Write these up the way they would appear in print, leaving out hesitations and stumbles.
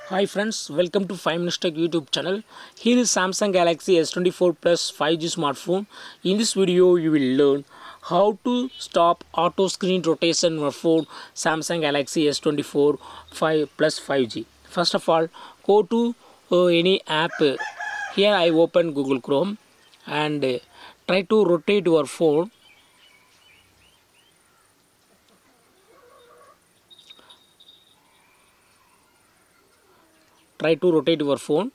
Hi friends, welcome to 5 Minutes Tech YouTube channel. Here is Samsung Galaxy S24 Plus 5G smartphone. In this video, you will learn how to stop auto screen rotation on your phone Samsung Galaxy S24 Plus 5G. First of all, go to any app. Here I open Google Chrome and try to rotate your phone. Try to rotate your phone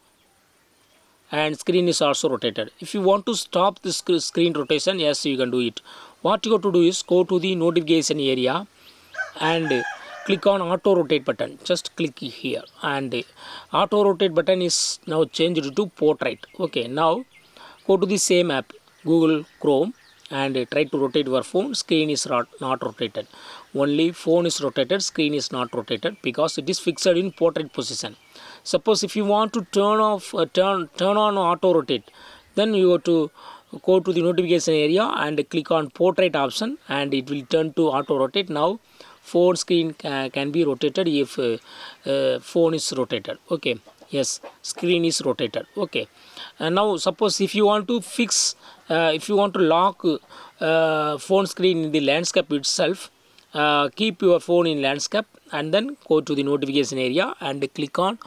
and screen is also rotated. If you want to stop this screen rotation, yes, you can do it. What you have to do is go to the notification area and click on auto rotate button. Just click here and auto rotate button is now changed to portrait. Okay, now go to the same app Google Chrome and try to rotate your phone. Screen is not rotated, only phone is rotated, screen is not rotated because it is fixed in portrait position. Suppose if you want to turn on auto rotate, then you have to go to the notification area and click on portrait option and it will turn to auto rotate. Now phone screen can be rotated if phone is rotated. Okay, yes, screen is rotated. Okay, and now suppose if you want to fix if you want to lock phone screen in the landscape itself, keep your phone in landscape and then go to the notification area and click on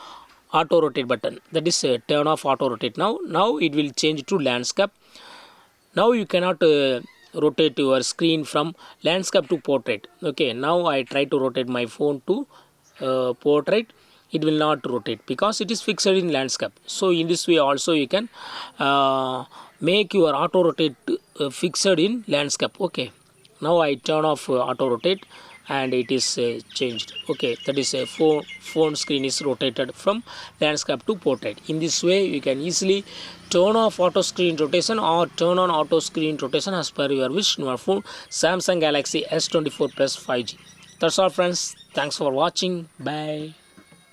auto rotate button. That is turn off auto rotate. Now it will change to landscape. Now you cannot rotate your screen from landscape to portrait. Okay, now I try to rotate my phone to portrait. It will not rotate because it is fixed in landscape. So in this way also you can make your auto rotate fixed in landscape. Okay, now I turn off auto rotate and it is changed. Okay, that is a phone screen is rotated from landscape to portrait. In this way you can easily turn off auto screen rotation or turn on auto screen rotation as per your wish in your phone Samsung Galaxy S24 Plus 5G. That's all friends, thanks for watching, bye.